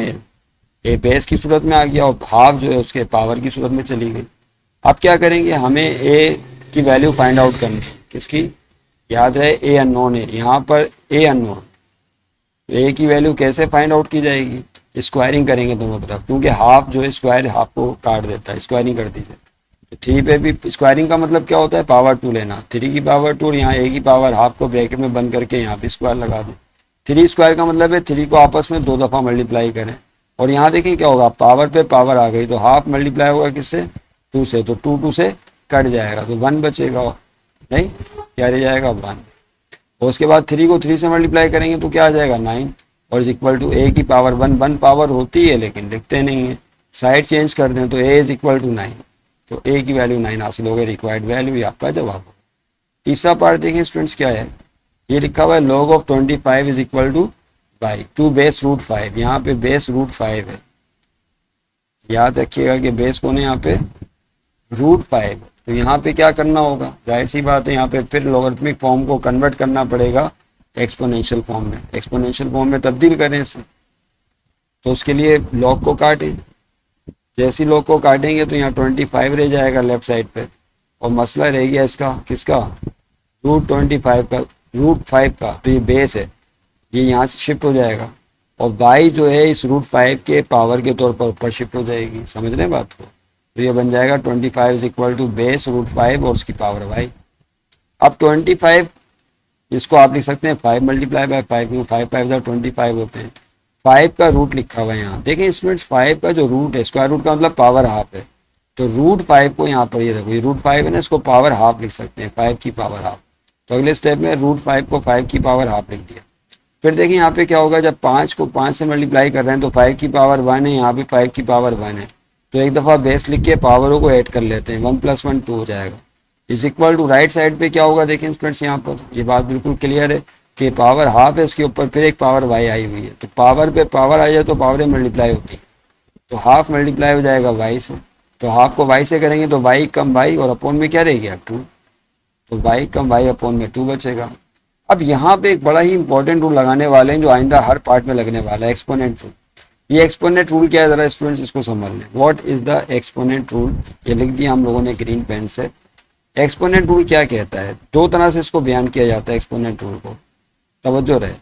ये बेस की सूरत में आ गया और हाफ जो है उसके पावर की सूरत में चली गई। अब क्या करेंगे, हमें ए की वैल्यू फाइंड आउट करनी है। किसकी, याद रहे ए अननोन है यहाँ पर, ए अननोन। ए की वैल्यू कैसे फाइंड आउट की जाएगी, स्क्वायरिंग करेंगे दोनों तरफ, क्योंकि हाफ जो है स्क्वायर हाफ को काट देता है। स्क्वायरिंग कर दीजिए। तो 3 पे भी स्क्वायरिंग का मतलब क्या होता है, पावर 2 लेना। 3 की पावर 2 और यहाँ ए की पावर हाफ को ब्रैकेट में बंद करके यहाँ पे स्क्वायर लगा दें। 3 स्क्वायर का मतलब है 3 को आपस में 2 दफ़ा मल्टीप्लाई करें और यहाँ देखिए क्या होगा, पावर पे पावर आ गई तो हाफ मल्टीप्लाई होगा किससे, 2 से, तो 2 2 से कट जाएगा तो 1 बचेगा। नहीं, क्या रह जाएगा 1। और उसके बाद 3 को 3 से मल्टीप्लाई करेंगे तो क्या आ जाएगा 9 और इज इक्वल टू ए की पावर 1। 1 पावर होती है लेकिन लिखते नहीं है, साइड चेंज कर दें तो ए इज इक्वल टू 9। तो ए की वैल्यू 9 हासिल हो गई, रिक्वायर्ड वैल्यू ही आपका जवाब होगा। तीसरा पार्ट देखें स्टूडेंट्स क्या है, ये लिखा हुआ है log of 25 is equal to by 2 base root 5। यहाँ पे बेस रूट 5 है, याद रखिएगा कि बेस कौन है यहाँ पे, रूट 5। तो यहाँ पे क्या करना होगा, जाहिर सी बात है यहाँ पे फिर लॉगरिथमिक फॉर्म को कन्वर्ट करना पड़ेगा एक्सपोनेंशियल फॉर्म में। एक्सपोनेंशियल फॉर्म में तब्दील करें इसे, तो उसके लिए log को काटें। जैसे log को काटेंगे तो यहाँ 25 रह जाएगा लेफ्ट साइड पे और मसला रह गया इसका किसका, रूट 25 का, रूट 5 का। तो ये बेस है, ये यहाँ से शिफ्ट हो जाएगा और y जो है इस रूट 5 के पावर के तौर पर ऊपर शिफ्ट हो जाएगी। समझ रहे हैं बात को। तो ये बन जाएगा 25 is equal to base root 5 और उसकी पावर y। अब 25 इसको आप लिख सकते हैं 5 मल्टीप्लाई बाय 5, क्योंकि 5 5 25 होते हैं। 5 का रूट लिखा हुआ है यहाँ, देखिए स्टूडेंट्स 5 का जो रूट है, स्क्वायर रूट का मतलब पावर हाफ है, तो रूट 5 को यहाँ पर ये देखो, ये रूट 5 है ना, इसको पावर हाफ लिख सकते हैं, 5 की पावर हाफ। तो अगले स्टेप में रूट 5 को 5 की पावर हाफ लिख दिया। फिर देखिए यहाँ पे क्या होगा, जब 5 को 5 से मल्टीप्लाई कर रहे हैं तो 5 की पावर 1 है, यहाँ पे 5 की पावर 1 है, तो एक दफ़ा बेस लिख के पावरों को ऐड कर लेते हैं, 1 + 1 2 हो जाएगा। Is equal to right side पे क्या होगा, देखें स्टूडेंट्स यहाँ पर ये बात बिल्कुल क्लियर है कि पावर हाफ है, इसके ऊपर फिर एक पावर वाई आई हुई है, तो पावर पे पावर आई है तो पावरें मल्टीप्लाई होती है, तो हाफ मल्टीप्लाई हो जाएगा वाई से, तो हाफ को वाई से करेंगे तो वाई कम वाई और अपॉन में क्या रह गया 2, तो वाई कम वाई अपॉन में 2 बचेगा। अब यहाँ पे एक बड़ा ही इंपॉर्टेंट रूल लगाने वाले हैं जो आइंदा हर पार्ट में लगने वाला है, एक्सपोनेंट रूल। ये एक्सपोनेंट रूल क्या है, जरा स्टूडेंट्स इसको समझ लें। What is the exponent rule, ये लिख दिया हम लोगों ने ग्रीन पेन से। एक्सपोनेंट रूल क्या कहता है, दो तरह से इसको बयान किया जाता है एक्सपोनेंट रूल को, तवज्जो रहे।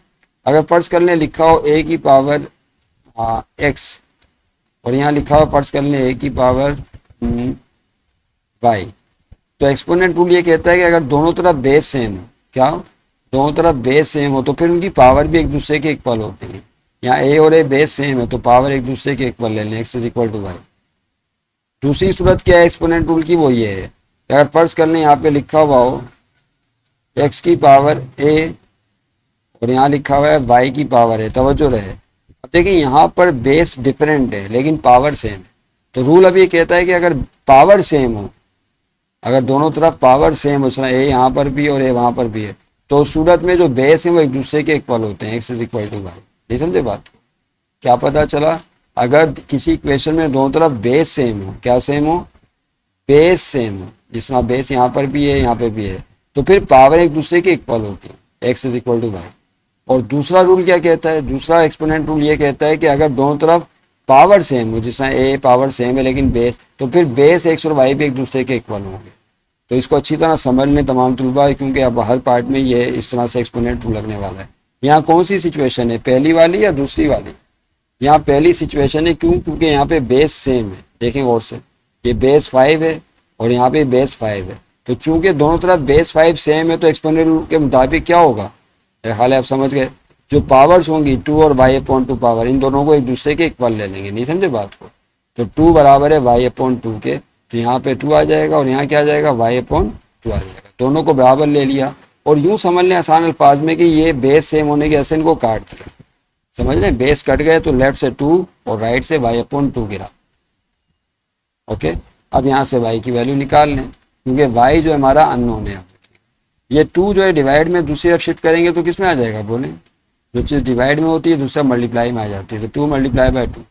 अगर फर्ज कर लें लिखा हो a की पावर x और यहाँ लिखा हो फर्ज कर लें a की पावर y, तो एक्सपोनेंट रूल ये कहता है कि अगर दोनों तरफ बेस सेम हो, क्या दोनों तरफ बेस सेम हो तो फिर उनकी पावर भी एक दूसरे के इक्वल होती है। यहाँ a और a बेस सेम है तो पावर एक दूसरे के इक्वल ले लें, x is equal to Y. दूसरी सूरत क्या है एक्सपोनेंट रूल की, वो ये है अगर फर्ज कर लें यहाँ पे लिखा हुआ हो x की पावर a और यहाँ लिखा हुआ है y की पावर है, तवज्जो रहे। अब देखिए यहाँ पर बेस डिफरेंट है लेकिन पावर सेम है, तो रूल अब ये कहता है कि अगर पावर सेम हो, अगर दोनों तरफ पावर सेम हो, a यहाँ पर भी और a वहाँ पर भी है, तो उस सूरत में जो बेस है वो एक दूसरे के इक्वल होते हैं, x is equal to Y. नहीं समझे बात को, क्या पता चला, अगर किसी इक्वेशन में दोनों तरफ बेस सेम हो, क्या सेम हो, बेस सेम हो, जिस तरह बेस यहाँ पर भी है यहाँ पे भी है, तो फिर पावर एक दूसरे के इक्वल होती है, x is equal to Y. और दूसरा रूल क्या कहता है, दूसरा एक्सपोनेंट रूल ये कहता है कि अगर दोनों तरफ पावर सेम हो, जिस तरह a पावर सेम है लेकिन बेस, तो फिर बेस x और y भी एक दूसरे के इक्वल होंगे। तो इसको अच्छी तरह समझ लें तमाम तलबा, क्योंकि अब हर पार्ट में ये इस तरह से एक्सपोनेंट रूल लगने वाला है। यहाँ कौन सी सिचुएशन है, पहली वाली या दूसरी वाली, यहाँ पहली सिचुएशन है, क्यों, क्योंकि यहाँ पे बेस सेम है। देखें और से, ये बेस 5 है और यहाँ पे बेस 5 है, तो चूंकि दोनों तरफ बेस 5 सेम है तो एक्सपोनेंट रूल के मुताबिक क्या होगा, हाल आप समझ गए, जो पावर्स होंगी 2 और y अपॉन 2 पावर, इन दोनों को एक दूसरे के इक्वल ले लेंगे। नहीं समझे बात को, तो 2 बराबर है y अपॉन 2 के, तो यहाँ पे 2 आ जाएगा और यहाँ क्या आ जाएगा, y अपॉन 2 आ जाएगा। दोनों को बराबर ले लिया और यूं समझ लें आसान अल्फाज में कि ये बेस सेम होने की वजह से इनको काट दिया, समझ लें, बेस कट गए तो लेफ्ट से 2 और राइट से y अपॉन 2 गिरा। ओके, अब यहाँ से y की वैल्यू निकाल लें, क्योंकि y जो हमारा अननोन है। ये 2 जो है डिवाइड में दूसरी तरफ शिफ्ट करेंगे तो किस में आ जाएगा, बोलें, जो चीज़ डिवाइड में होती है दूसरा मल्टीप्लाई में आ जाती है, तो 2 मल्टीप्लाई बाय 2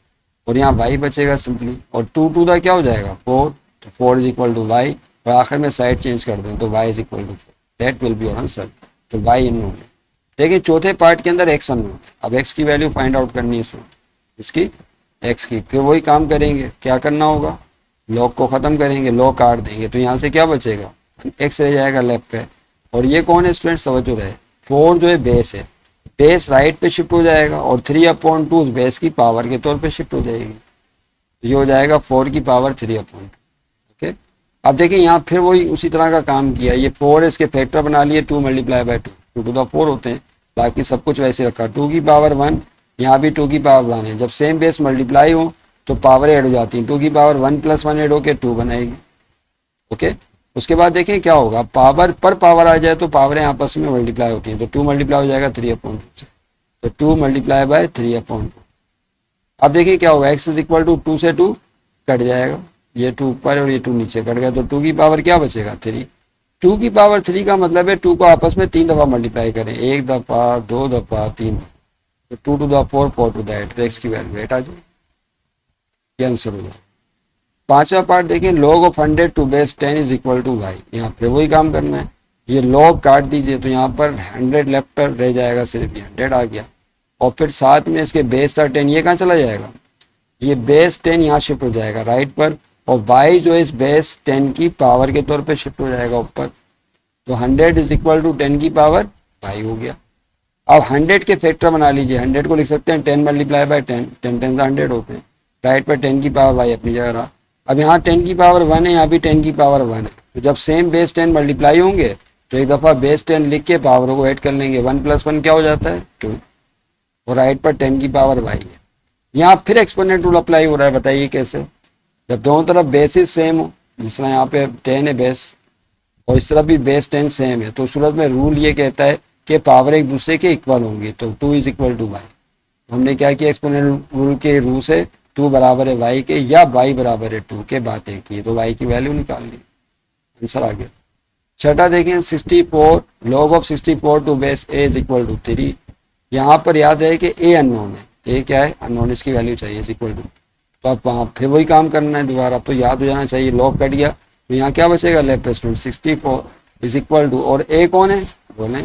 और यहाँ y बचेगा सिंपली, और 2 2 का क्या हो जाएगा 4, तो 4 इज इक्वल टू वाई, और आखिर में साइड चेंज कर दें तो y is equal to 4, that will be your answer. तो y अननोन है। देखिए चौथे पार्ट के अंदर x अननोन, अब x की वैल्यू फाइंड आउट करनी है इसमें, इसकी x की, फिर वही काम करेंगे, क्या करना होगा, लॉग को ख़त्म करेंगे, लॉग काट देंगे, तो यहाँ से क्या बचेगा, x रह जाएगा लेफ्ट पे, और ये कौन है स्टूडेंट, समझो रहे, 4 जो है बेस है, बेस राइट पे शिफ्ट हो जाएगा और 3 अपॉन 2 उस बेस की पावर के तौर पे शिफ्ट हो जाएगी, ये हो जाएगा 4 की पावर 3 अपॉन 2। ओके, अब देखिए यहाँ फिर वही उसी तरह का काम किया, ये 4 इसके फैक्टर बना लिए, 2 मल्टीप्लाई बाय 2, 2 टू द 4 होते हैं, बाकी सब कुछ वैसे रखा, 2 की पावर 1, यहाँ भी 2 की पावर 1 है, जब सेम बेस मल्टीप्लाई हो तो पावर ऐड हो जाती है, 2 की पावर 1 + 1 ऐड होकर 2 बनाएगी। ओके, उसके बाद देखें क्या होगा, पावर पर पावर आ जाए तो पावरें आपस में मल्टीप्लाई होती हैं, तो 2 मल्टीप्लाई हो जाएगा 3 अपॉन 2 से, तो 2 मल्टीप्लाई बाय 3 अपॉन 2। अब देखिए क्या होगा, x इज इक्वल टू 2 से 2 कट जाएगा, ये 2 ऊपर और ये 2 नीचे कट गया, तो 2 की पावर क्या बचेगा 3, 2 की पावर 3 का मतलब है 2 को आपस में 3 दफ़ा मल्टीप्लाई करें, 1 दफ़ा 2 दफ़ा 3 दफ़ा, तो 2 to the 4 4 to the 8, x की वैल्यू 8 आ जाएगी, ये आंसर हो जाएगा। पांचवा पार्ट देखें, log of 100 to base 10 is equal to Y, यहाँ पे वही काम करना है, ये log काट दीजिए तो यहाँ पर 100 लेफ्ट पर रह जाएगा, सिर्फ ये 100 आ गया, और फिर साथ में इसके बेस था 10, ये कहाँ चला जाएगा, ये बेस 10 यहाँ शिफ्ट हो जाएगा राइट पर, और y जो इस बेस 10 की पावर के तौर पे शिफ्ट हो जाएगा ऊपर, तो 100 इज इक्वल टू 10 की पावर y हो गया। अब 100 के फैक्टर बना लीजिए, 100 को लिख सकते हैं 10 मल्टीप्लाई बाय 10, 10 10 100 होते हैं, राइट पर 10 की पावर y अपनी जगह रहा। अब यहाँ 10 की पावर 1 है, यहाँ भी 10 की पावर 1 है, तो जब सेम बेस 10 मल्टीप्लाई होंगे तो एक दफ़ा बेस 10 लिख के पावरों को ऐड कर लेंगे। 1 + 1 क्या हो जाता है 2, और राइट पर 10 की पावर y है। यहाँ फिर एक्सपोनेंट रूल अप्लाई हो रहा है, बताइए कैसे। जब दोनों तरफ बेसिस सेम हो, जिस तरह यहाँ पे 10 है बेस और इस तरफ भी बेस 10 सेम है, तो उस सूरत में रूल ये कहता है कि पावर एक दूसरे के इक्वल होंगी। तो 2 = y। हमने क्या किया, एक्सपोनेंट रूल के रूल से 2 बराबर है y के या y बराबर है 2 के बातें की, तो y की वैल्यू निकाल ली, आंसर आ गया। छठा देखें 64 log of 64 to base a = 3। यहाँ पर याद है कि a अननोन है, a क्या है अननोन, इसकी वैल्यू चाहिए इक्वल टू। तो आप वहाँ फिर वही काम करना है दोबारा, तो याद हो जाना चाहिए। log कट गया तो यहाँ क्या बचेगा, लेफ्ट स्टूडेंट 64 = और a कौन है, बोले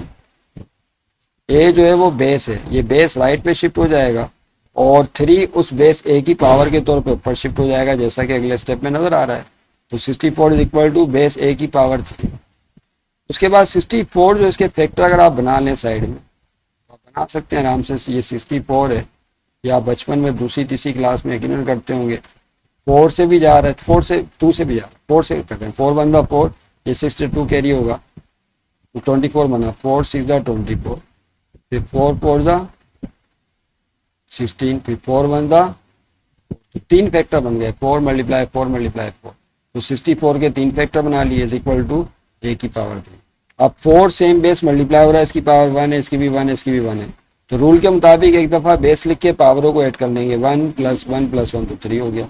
a जो है वो बेस है, ये बेस राइट पे शिफ्ट हो जाएगा और 3 उस बेस a की पावर के तौर पे ऊपर शिफ्ट हो जाएगा, जैसा कि अगले स्टेप में नजर आ रहा है। तो 64 = बेस a की पावर 3। उसके बाद 64 जो इसके फैक्टर अगर आप बना लें साइड में, आप बना सकते हैं आराम से। ये 64 है, या बचपन में दूसरी तीसरी क्लास में यकीनन करते होंगे। 4 से भी जा रहा है, 4 से 2 से भी जा रहा है, 4 से करते हैं। 4 × 4, ये 62 कैरी होगा, तो 24 बना। 4 × 6 = 24, फिर 4 × 4 = 16, फिर 4 × 1 = 3 फैक्टर बन गए, 4 × 4 × 4। तो 64 के 3 फैक्टर बना लिए = a की पावर 3। अब 4 सेम बेस मल्टीप्लाई हो रहा है, इसकी पावर 1 है, इसकी भी 1 है, इसकी भी 1 है। तो रूल के मुताबिक एक दफ़ा बेस लिख के पावरों को ऐड कर लेंगे। 1 + 1 + 1 तो 3 हो गया,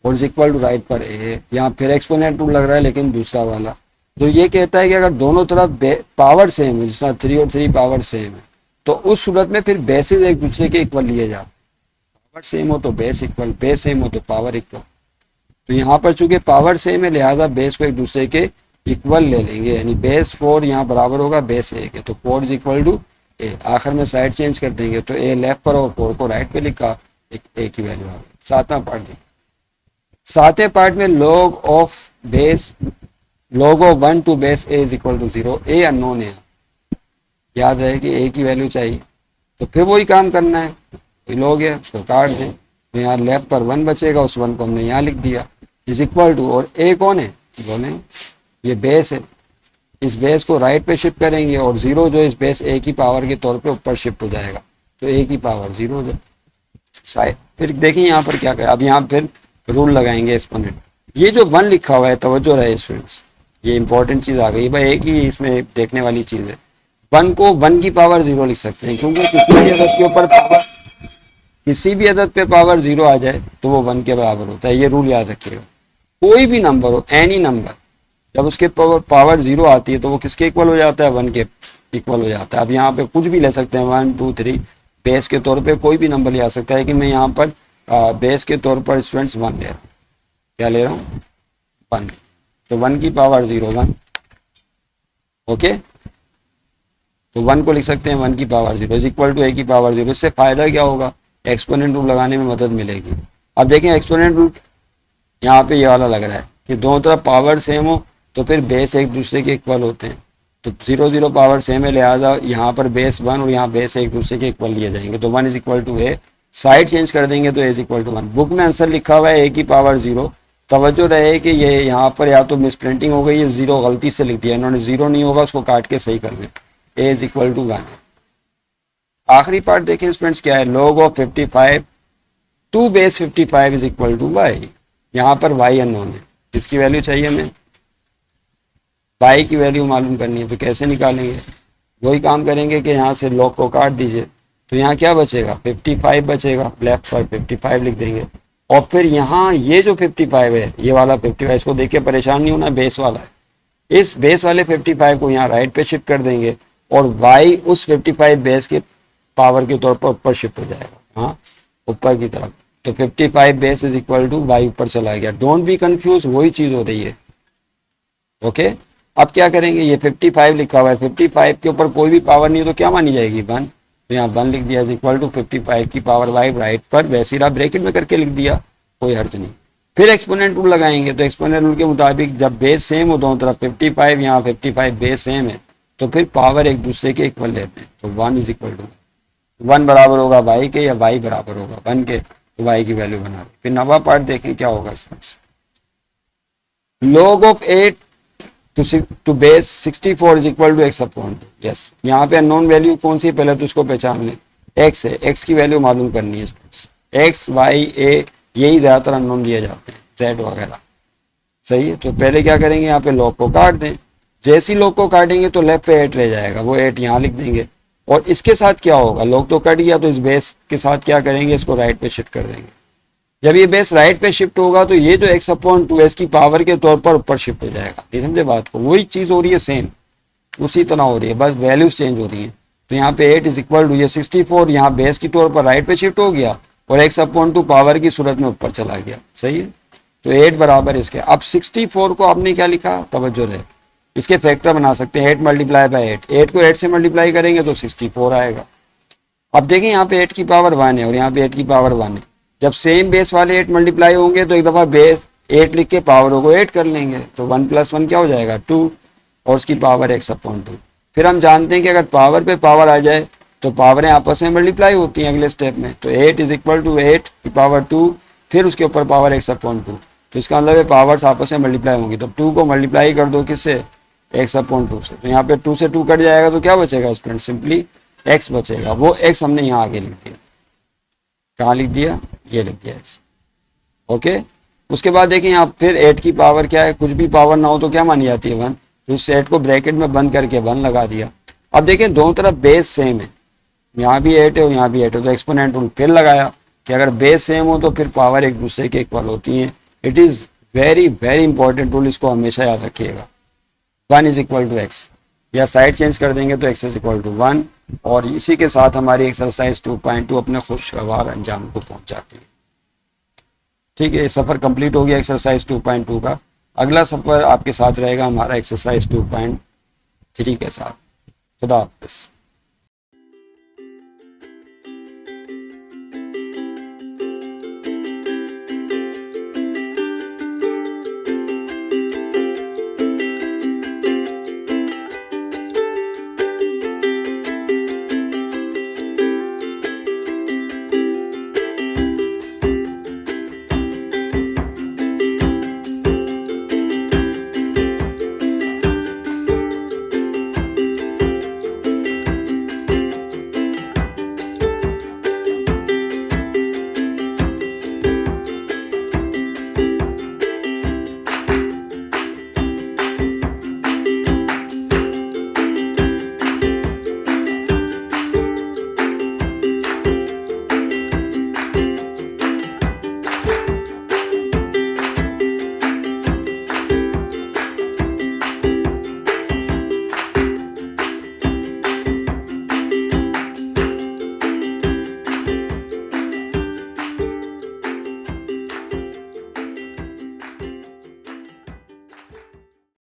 और इक्वल टू राइट पर a है। यहाँ फिर एक्सपोनेंट रूल लग रहा है, लेकिन दूसरा वाला जो ये कहता है कि अगर दोनों तरफ पावर सेम है, जिस तरह 3 और 3 पावर सेम है, तो उस सूरत में फिर बेसिस एक दूसरे के इक्वल लिए जाते। पावर सेम हो तो बेस इक्वल, बेस सेम हो तो पावर इक्वल। तो यहाँ पर चूंकि पावर सेम है, लिहाजा बेस को एक दूसरे के इक्वल ले लेंगे, यानी बेस 4 यहाँ बराबर होगा बेस a के, तो 4 = a। आखिर में साइड चेंज कर देंगे, तो a लेफ्ट पर और 4 को राइट पे लिखा, एक a की वैल्यू आ गई। सातवां पार्ट देखिए, सातवें पार्ट में log of 1 to base a = 0। a unknown है, याद रहे कि a की वैल्यू चाहिए, तो फिर वही काम करना है। log है उसको काट दें, तो यहाँ लेफ्ट पर 1 बचेगा, उस 1 को हमने यहाँ लिख दिया = और a कौन है, बोले ये बेस है। इस बेस को राइट पे शिफ्ट करेंगे और 0 जो इस बेस a की पावर के तौर पे ऊपर शिफ्ट हो जाएगा, तो a की पावर 0 हो जाए साइड। फिर देखिए यहाँ पर क्या करें, अब यहाँ फिर रूल लगाएंगे एक्सपोनेंट। ये जो 1 लिखा हुआ है, तवज्जो रहे स्टूडेंट्स, ये इंपॉर्टेंट चीज़ आ गई भाई, एक ही इसमें देखने वाली चीज़ है। 1 को 1 की पावर 0 लिख सकते हैं, क्योंकि किसी भी अदद पे पावर 0 आ जाए तो वो 1 के बराबर होता है। ये रूल याद रखिएगा, कोई भी नंबर हो, एनी नंबर, जब उसके पावर 0 आती है तो वो किसके इक्वल हो जाता है, 1 के इक्वल हो जाता है। अब यहाँ पे कुछ भी ले सकते हैं, 1 2 3 बेस के तौर पे कोई भी नंबर ले आ सकता है, कि मैं यहाँ पर बेस के तौर पर स्टूडेंट्स 1 ले रहा हूँ। क्या ले रहा हूँ, 1। तो 1 की पावर 0 1, ओके। तो 1 को लिख सकते हैं 1 की पावर 0 = a की पावर 0। इससे फायदा क्या होगा, एक्सपोनेंट रूल लगाने में मदद मिलेगी। अब देखें एक्सपोनेंट रूल यहाँ पे ये वाला लग रहा है कि दोनों तरफ पावर सेम हो तो फिर बेस एक दूसरे के इक्वल होते हैं। तो 0 0 पावर सेम है, लिहाजा यहाँ पर बेस 1 और यहाँ बेस एक दूसरे के इक्वल लिए जाएंगे, तो 1 = a। साइड चेंज कर देंगे तो a = 1। बुक में आंसर लिखा हुआ है a की पावर 0। तवज्जो रहे कि ये यहाँ पर या तो मिस प्रिंटिंग हो गई, ये 0 गलती से लिख दिया इन्होंने, 0 नहीं होगा, उसको काट के सही कर लें। a = 1। आखिरी पार्ट देखें स्टूडेंट्स क्या है, log of 55 to base 55 = y। यहाँ पर y अननोन है, इसकी वैल्यू चाहिए हमें, y की वैल्यू मालूम करनी है। तो कैसे निकालेंगे, वही काम करेंगे कि यहाँ से log को काट दीजिए, तो यहाँ क्या बचेगा, 55 बचेगा, लेफ्ट पर 55 लिख देंगे। और फिर यहाँ ये जो 55 है, ये वाला 55, इसको देख के परेशान नहीं होना, बेस वाला है। इस बेस वाले 55 को यहाँ राइट पे शिफ्ट कर देंगे और y उस 55 बेस के पावर के तौर पर ऊपर शिफ्ट हो जाएगा, हाँ ऊपर की तरफ। तो 55 बेस = y ऊपर चला गया। डोंट बी कंफ्यूज, वही चीज हो रही है, ओके। अब क्या करेंगे, ये 55 लिखा हुआ है, 55 के ऊपर कोई भी पावर नहीं है तो क्या मानी जाएगी, 1। तो यहाँ 1 लिख दिया = 55 की पावर y, राइट पर वैसे ही ब्रैकेट में करके लिख दिया, कोई हर्ज नहीं। फिर एक्सपोनेंट रूल लगाएंगे, तो एक्सपोनेंट रूल के मुताबिक जब बेस सेम हो दोनों तरफ, 55 यहाँ 55 बेस सेम है, तो फिर पावर एक दूसरे के इक्वल लेते हैं। तो 1 = 1 बराबर होगा y के या y बराबर होगा 1 के, तो y की वैल्यू बना फिर नवा पार्ट देखें क्या होगा इसमें। log of 8 to base 64 is equal to X upon two. Yes, यहाँ पे अननोन वैल्यू कौन सी है पहले तो उसको पहचान लें, एक्स है, एक्स की वैल्यू मालूम करनी है, एक्स वाई ए यही ज़्यादातर अननोन दिए जाते हैं, जेड वगैरह। सही है, तो पहले क्या करेंगे, यहाँ पे लॉग को काट दें, जैसे ही लॉग को काटेंगे तो लेफ्ट पे 8 रह जाएगा, वो 8 यहाँ लिख देंगे। और इसके साथ क्या होगा, लॉग तो कट गया तो इस बेस के साथ क्या करेंगे, इसको राइट पे शिफ्ट कर देंगे। जब ये बेस राइट पे शिफ्ट होगा तो ये जो एक्स अपॉन टू एस की पावर के तौर पर ऊपर शिफ्ट हो जाएगा। ये समझे बात को, वही चीज़ हो रही है सेम, उसी तरह हो रही है, बस वैल्यूज चेंज हो रही है। तो यहाँ पे 8 इज इक्वल टू ये 64 यहाँ बेस की तौर पर राइट पे शिफ्ट हो गया और एक्स अपॉन टू पावर की सूरत में ऊपर चला गया। सही है, तो 8 बराबर इसके। अब 64 को आपने क्या लिखा, तवज्जो रहे, इसके फैक्टर बना सकते हैं, 8 मल्टीप्लाई बाई 8, 8 को 8 से मल्टीप्लाई करेंगे तो 64 आएगा। अब देखें यहाँ पे 8 की पावर 1 है और यहाँ पे 8 की पावर 1 है, जब सेम बेस वाले 8 मल्टीप्लाई होंगे तो एक दफ़ा बेस 8 लिख के पावरों को 8 कर लेंगे, तो 1 + 1 क्या हो जाएगा 2 और उसकी पावर एक्स अपॉन 2। फिर हम जानते हैं कि अगर पावर पे पावर आ जाए तो पावरें आपस में मल्टीप्लाई होती हैं अगले स्टेप में, तो 8 इज इक्वल टू 8 की पावर 2 फिर उसके ऊपर पावर एक्स अपॉन 2, तो इसका मतलब है पावर्स आपस में मल्टीप्लाई होंगी, तो 2 को मल्टीप्लाई कर दो किससे, एक्स अपॉन 2 से, तो यहाँ पे 2 से 2 कट जाएगा तो क्या बचेगा स्टूडेंट, सिंपली एक्स बचेगा। वो एक्स हमने यहाँ आगे लिख दिया, कहाँ लिख दिया, ये लिख दिया एक्स। ओके, उसके बाद देखें यहाँ फिर 8 की पावर क्या है, कुछ भी पावर ना हो तो क्या मानी जाती है 1, तो इस 8 को ब्रैकेट में बंद करके 1 लगा दिया। अब देखें दोनों तरफ बेस सेम है, यहाँ भी 8 है और यहाँ भी 8 है, तो एक्सपोनेंट रूल फिर लगाया कि अगर बेस सेम हो तो फिर पावर एक दूसरे के इक्वल होती हैं। It is very very important rule, इसको हमेशा याद रखिएगा। 1 इज इक्वल टू एक्स, या साइड चेंज कर देंगे तो एक्स इज इक्वल टू 1, और इसी के साथ हमारी एक्सरसाइज 2.2 अपने खुशगवार अंजाम को पहुंच जाती है। ठीक है, सफ़र कंप्लीट हो गया एक्सरसाइज 2.2 का। अगला सफ़र आपके साथ रहेगा हमारा एक्सरसाइज 2.3 के साथ। खुदा हाफिज़।